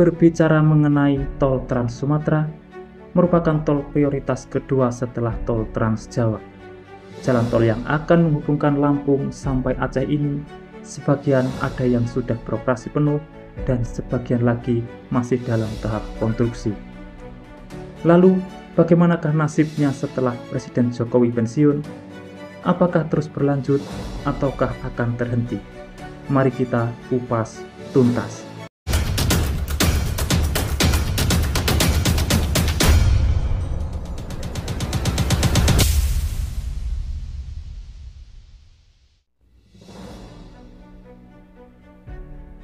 Berbicara mengenai tol Trans Sumatera, merupakan tol prioritas kedua setelah tol Trans Jawa. Jalan tol yang akan menghubungkan Lampung sampai Aceh ini, sebagian ada yang sudah beroperasi penuh dan sebagian lagi masih dalam tahap konstruksi. Lalu, bagaimanakah nasibnya setelah Presiden Jokowi pensiun? Apakah terus berlanjut ataukah akan terhenti? Mari kita kupas tuntas.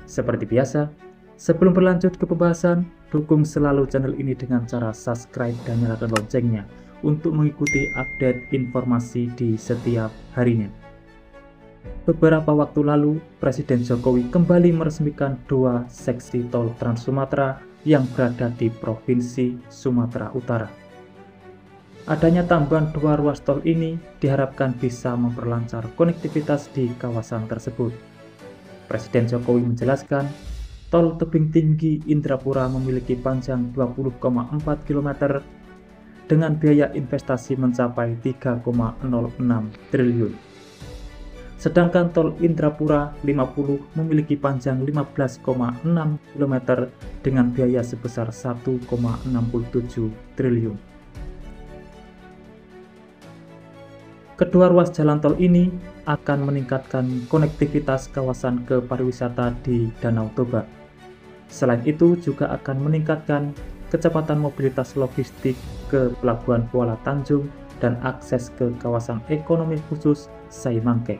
Seperti biasa, sebelum berlanjut ke pembahasan, dukung selalu channel ini dengan cara subscribe dan nyalakan loncengnya untuk mengikuti update informasi di setiap harinya. Beberapa waktu lalu, Presiden Jokowi kembali meresmikan 2 seksi tol Trans Sumatera yang berada di Provinsi Sumatera Utara. Adanya tambahan 2 ruas tol ini diharapkan bisa memperlancar konektivitas di kawasan tersebut. Presiden Jokowi menjelaskan, tol Tebing Tinggi Indrapura memiliki panjang 20,4 km dengan biaya investasi mencapai 3,06 triliun. Sedangkan tol Indrapura 50 memiliki panjang 15,6 km dengan biaya sebesar 1,67 triliun. Kedua ruas jalan tol ini akan meningkatkan konektivitas kawasan ke pariwisata di Danau Toba. Selain itu juga akan meningkatkan kecepatan mobilitas logistik ke Pelabuhan Kuala Tanjung dan akses ke kawasan ekonomi khusus Saimangke.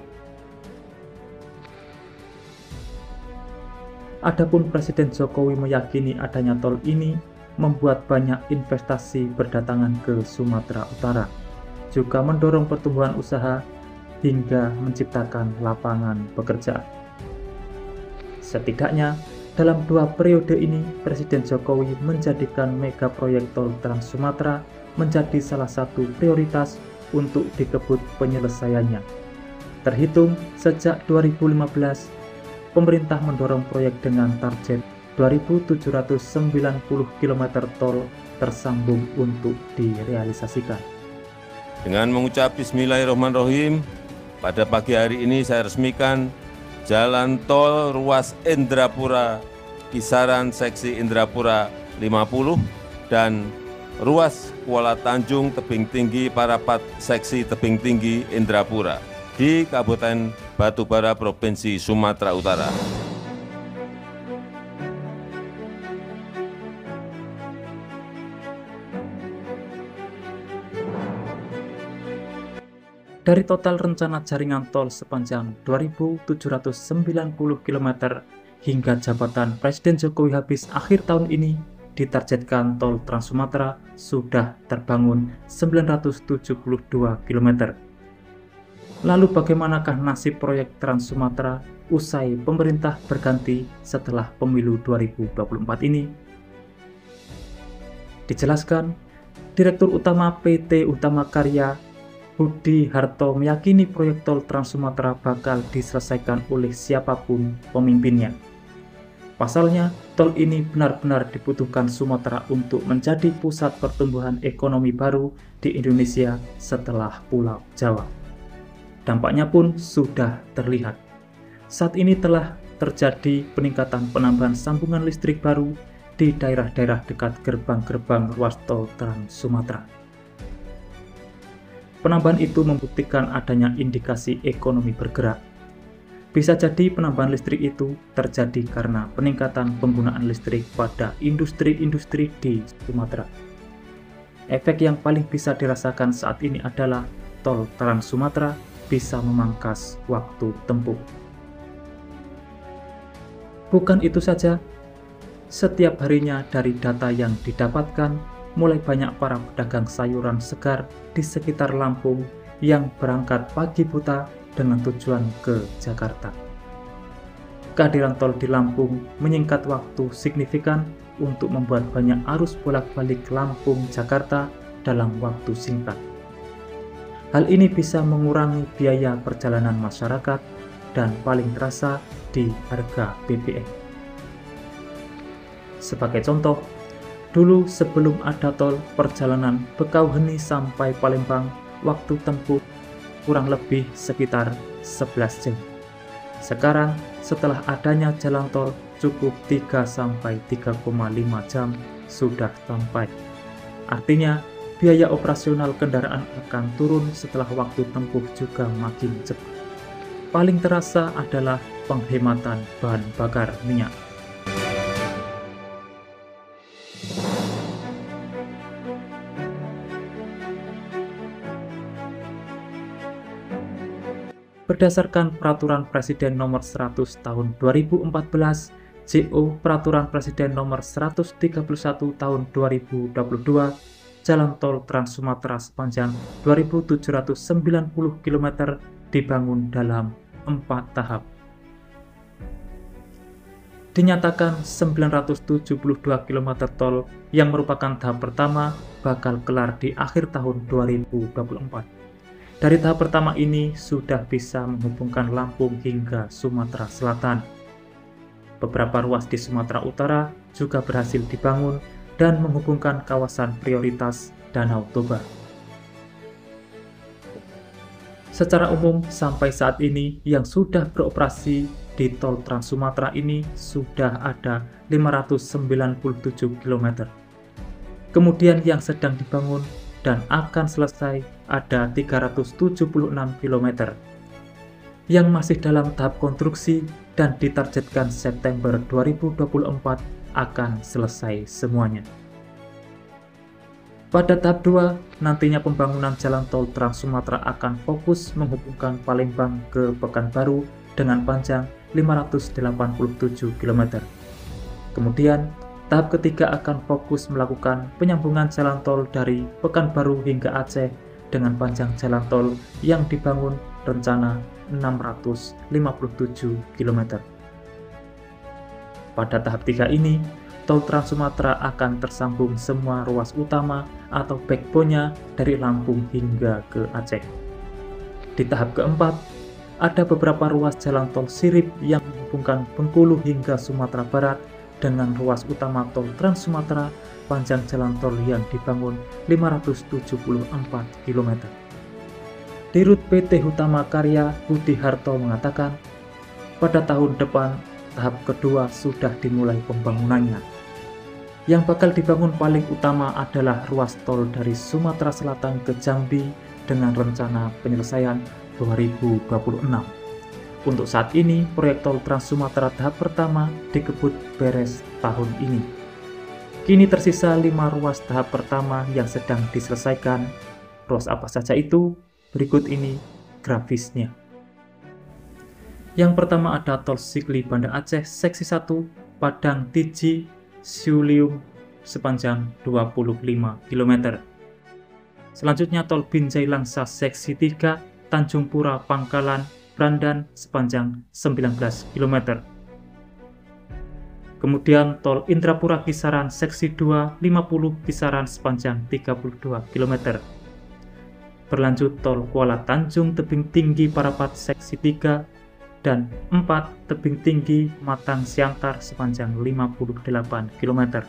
Adapun Presiden Jokowi meyakini adanya tol ini membuat banyak investasi berdatangan ke Sumatera Utara, juga mendorong pertumbuhan usaha hingga menciptakan lapangan pekerjaan. Setidaknya, dalam 2 periode ini, Presiden Jokowi menjadikan mega proyek tol Trans Sumatera menjadi salah satu prioritas untuk dikebut penyelesaiannya. Terhitung sejak 2015, pemerintah mendorong proyek dengan target 2.790 km tol tersambung untuk direalisasikan. Dengan mengucap Bismillahirrahmanirrahim, pada pagi hari ini saya resmikan Jalan Tol Ruas Indrapura Kisaran Seksi Indrapura 50 dan Ruas Kuala Tanjung Tebing Tinggi Parapat Seksi Tebing Tinggi Indrapura di Kabupaten Batubara, Provinsi Sumatera Utara. Dari total rencana jaringan tol sepanjang 2.790 km hingga jabatan Presiden Jokowi habis akhir tahun ini, ditargetkan tol Trans Sumatera sudah terbangun 972 km. Lalu bagaimanakah nasib proyek Trans Sumatera usai pemerintah berganti setelah pemilu 2024 ini? Dijelaskan, Direktur Utama PT Utama Karya Budi Harto meyakini proyek tol Trans Sumatera bakal diselesaikan oleh siapapun pemimpinnya. Pasalnya, tol ini benar-benar dibutuhkan Sumatera untuk menjadi pusat pertumbuhan ekonomi baru di Indonesia setelah Pulau Jawa. Dampaknya pun sudah terlihat. Saat ini telah terjadi peningkatan penambahan sambungan listrik baru di daerah-daerah dekat gerbang-gerbang ruas tol Trans Sumatera. Penambahan itu membuktikan adanya indikasi ekonomi bergerak. Bisa jadi penambahan listrik itu terjadi karena peningkatan penggunaan listrik pada industri-industri di Sumatera. Efek yang paling bisa dirasakan saat ini adalah tol Trans Sumatera bisa memangkas waktu tempuh. Bukan itu saja, setiap harinya dari data yang didapatkan, mulai banyak para pedagang sayuran segar di sekitar Lampung yang berangkat pagi buta dengan tujuan ke Jakarta. Kehadiran tol di Lampung menyingkat waktu signifikan untuk membuat banyak arus bolak-balik Lampung-Jakarta dalam waktu singkat. Hal ini bisa mengurangi biaya perjalanan masyarakat dan paling terasa di harga BBM. Sebagai contoh, dulu sebelum ada tol, perjalanan Bekauheni sampai Palembang waktu tempuh kurang lebih sekitar 11 jam. Sekarang setelah adanya jalan tol cukup 3-3,5 jam sudah sampai. Artinya biaya operasional kendaraan akan turun setelah waktu tempuh juga makin cepat. Paling terasa adalah penghematan bahan bakar minyak. Berdasarkan Peraturan Presiden Nomor 100 Tahun 2014, JO Peraturan Presiden Nomor 131 Tahun 2022, Jalan Tol Trans Sumatera sepanjang 2.790 km dibangun dalam 4 tahap. Dinyatakan 972 km tol yang merupakan tahap pertama bakal kelar di akhir tahun 2024. Dari tahap pertama ini sudah bisa menghubungkan Lampung hingga Sumatera Selatan. Beberapa ruas di Sumatera Utara juga berhasil dibangun dan menghubungkan kawasan prioritas Danau Toba. Secara umum, sampai saat ini yang sudah beroperasi di tol Trans Sumatera ini sudah ada 597 km. Kemudian yang sedang dibangun dan akan selesai ada 376 km yang masih dalam tahap konstruksi dan ditargetkan September 2024 akan selesai semuanya. Pada tahap 2, nantinya pembangunan jalan tol Trans Sumatera akan fokus menghubungkan Palembang ke Pekanbaru dengan panjang 587 km. Kemudian, tahap ketiga akan fokus melakukan penyambungan jalan tol dari Pekanbaru hingga Aceh dengan panjang jalan tol yang dibangun rencana 657 km. Pada tahap 3 ini, tol Trans Sumatera akan tersambung semua ruas utama atau backbone-nya dari Lampung hingga ke Aceh. Di tahap keempat, ada beberapa ruas jalan tol sirip yang menghubungkan Bengkulu hingga Sumatera Barat dengan ruas utama tol Trans Sumatera panjang jalan tol yang dibangun 574 km. Dirut PT Hutama Karya Budi Harto mengatakan, pada tahun depan tahap kedua sudah dimulai pembangunannya. Yang bakal dibangun paling utama adalah ruas tol dari Sumatera Selatan ke Jambi dengan rencana penyelesaian 2026. Untuk saat ini, proyek tol Trans Sumatera tahap pertama dikebut beres tahun ini. Kini tersisa 5 ruas tahap pertama yang sedang diselesaikan. Ruas apa saja itu? Berikut ini grafisnya. Yang pertama ada tol Sigli Banda Aceh seksi 1 Padang Tiji Siulium sepanjang 25 km. Selanjutnya tol Binjai Langsa seksi 3 Tanjung Pura Pangkalan Brandan sepanjang 19 km. Kemudian tol Indrapura Kisaran seksi 2 50 Kisaran sepanjang 32 km. Berlanjut tol Kuala Tanjung Tebing Tinggi Parapat seksi 3 dan 4 Tebing Tinggi Matang Siantar sepanjang 58 km.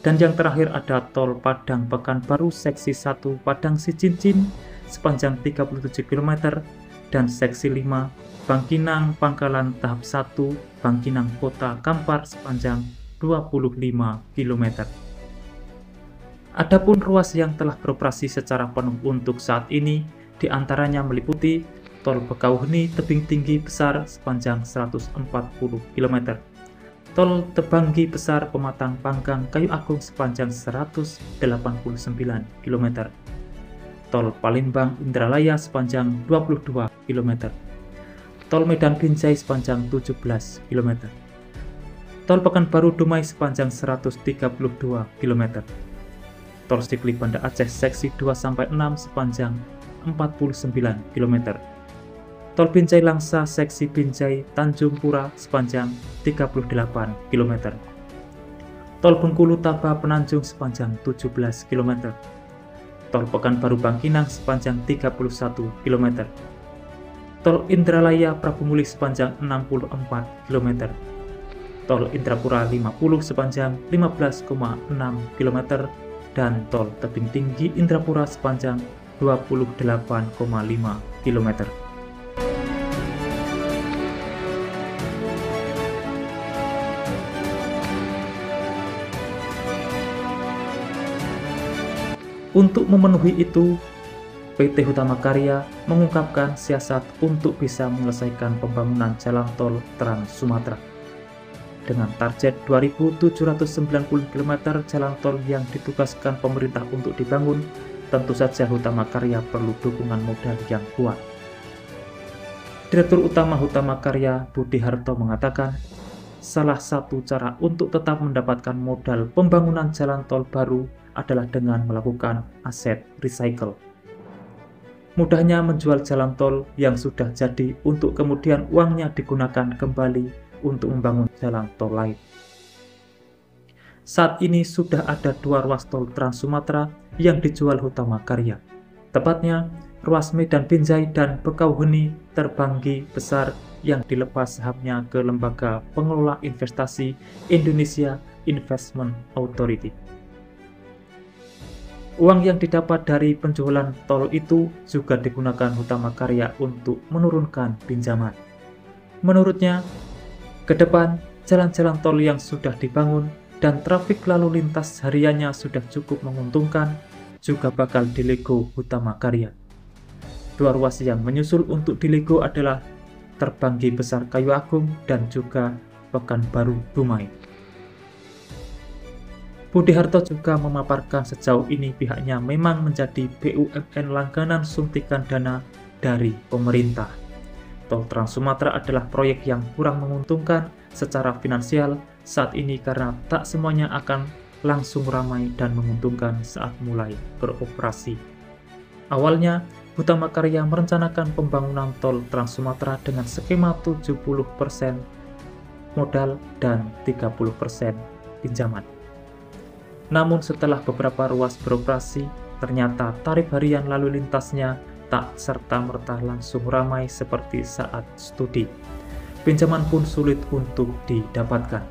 Dan yang terakhir ada tol Padang Pekanbaru seksi 1 Padang Sicincin sepanjang 37 km dan seksi 5 Bangkinang Pangkalan tahap 1 Bangkinang Kota Kampar sepanjang 25 km. Adapun ruas yang telah beroperasi secara penuh untuk saat ini diantaranya meliputi tol Bekauheni Tebing Tinggi Besar sepanjang 140 km, tol Tebanggi Besar Pematang Panggang Kayu Agung sepanjang 189 km, tol Palembang Indralaya sepanjang 22 km, tol Medan Binjai sepanjang 17 km, tol Pekanbaru Dumai sepanjang 132 km, tol Sigli Banda Aceh seksi 2-6 sepanjang 49 km, tol Binjai Langsa seksi Binjai Tanjung Pura sepanjang 38 km, tol Bengkulu Taba Penanjung sepanjang 17 km, tol Pekanbaru Bangkinang sepanjang 31 km, tol Indralaya Prabu Muli sepanjang 64 km, tol Indrapura 50 sepanjang 15,6 km, dan tol Tebing Tinggi Indrapura sepanjang 28,5 km. Untuk memenuhi itu, PT Hutama Karya mengungkapkan siasat untuk bisa menyelesaikan pembangunan jalan tol Trans Sumatera. Dengan target 2.790 km jalan tol yang ditugaskan pemerintah untuk dibangun, tentu saja Hutama Karya perlu dukungan modal yang kuat. Direktur Utama Hutama Karya Budi Harto mengatakan, salah satu cara untuk tetap mendapatkan modal pembangunan jalan tol baru adalah dengan melakukan aset recycle. Mudahnya menjual jalan tol yang sudah jadi untuk kemudian uangnya digunakan kembali untuk membangun jalan tol lain. Saat ini sudah ada 2 ruas tol Trans Sumatera yang dijual Hutama Karya. Tepatnya, ruas Medan Binjai dan Bekauheni Terbanggi Besar yang dilepas sahamnya ke Lembaga Pengelola Investasi Indonesia Investment Authority. Uang yang didapat dari penjualan tol itu juga digunakan Hutama Karya untuk menurunkan pinjaman. Menurutnya, ke depan jalan-jalan tol yang sudah dibangun dan trafik lalu lintas hariannya sudah cukup menguntungkan juga bakal dilego Hutama Karya. 2 ruas yang menyusul untuk dilego adalah Terbanggi Besar Kayu Agung dan juga Pekanbaru Dumai. Budi Harto juga memaparkan sejauh ini pihaknya memang menjadi BUMN langganan suntikan dana dari pemerintah. Tol Trans Sumatera adalah proyek yang kurang menguntungkan secara finansial saat ini karena tak semuanya akan langsung ramai dan menguntungkan saat mulai beroperasi. Awalnya, Hutama Karya merencanakan pembangunan tol Trans Sumatera dengan skema 70% modal dan 30% pinjaman. Namun setelah beberapa ruas beroperasi, ternyata tarif harian lalu lintasnya tak serta-merta langsung ramai seperti saat studi. Pinjaman pun sulit untuk didapatkan.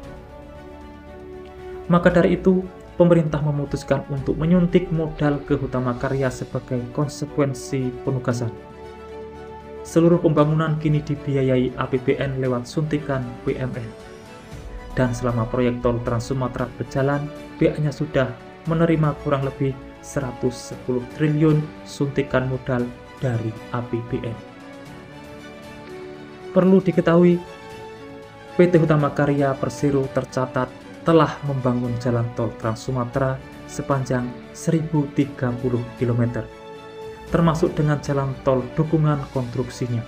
Maka dari itu, pemerintah memutuskan untuk menyuntik modal ke Hutama Karya sebagai konsekuensi penugasan. Seluruh pembangunan kini dibiayai APBN lewat suntikan BUMN. Dan selama proyek tol Trans Sumatera berjalan, pihaknya sudah menerima kurang lebih 110 triliun suntikan modal dari APBN. Perlu diketahui, PT Hutama Karya Persero tercatat telah membangun jalan tol Trans Sumatera sepanjang 1030 km, termasuk dengan jalan tol dukungan konstruksinya.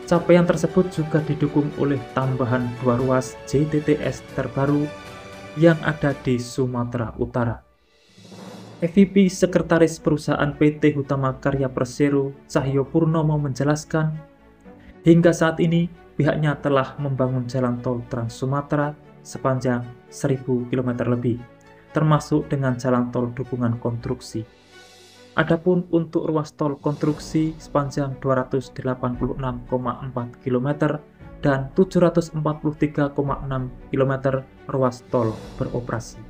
Capaian tersebut juga didukung oleh tambahan 2 ruas JTTS terbaru yang ada di Sumatera Utara. EVP Sekretaris Perusahaan PT Hutama Karya Persero Cahyo Purnomo menjelaskan, hingga saat ini pihaknya telah membangun jalan tol Trans Sumatera sepanjang 1000 km lebih, termasuk dengan jalan tol dukungan konstruksi. Adapun untuk ruas tol konstruksi sepanjang 286,4 km dan 743,6 km ruas tol beroperasi.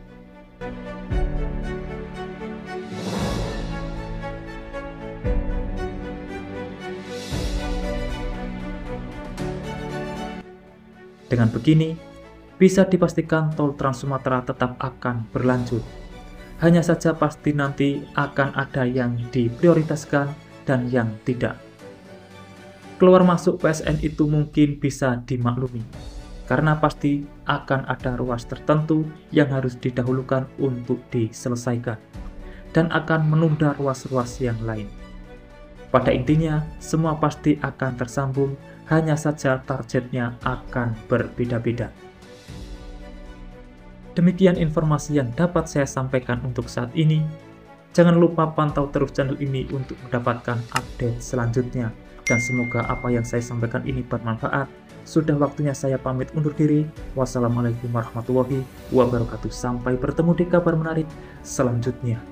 Dengan begini, bisa dipastikan tol Trans Sumatera tetap akan berlanjut. Hanya saja pasti nanti akan ada yang diprioritaskan dan yang tidak. Keluar masuk PSN itu mungkin bisa dimaklumi, karena pasti akan ada ruas tertentu yang harus didahulukan untuk diselesaikan, dan akan menunda ruas-ruas yang lain. Pada intinya, semua pasti akan tersambung, hanya saja targetnya akan berbeda-beda. Demikian informasi yang dapat saya sampaikan untuk saat ini. Jangan lupa pantau terus channel ini untuk mendapatkan update selanjutnya. Dan semoga apa yang saya sampaikan ini bermanfaat. Sudah waktunya saya pamit undur diri. Wassalamualaikum warahmatullahi wabarakatuh. Sampai bertemu di kabar menarik selanjutnya.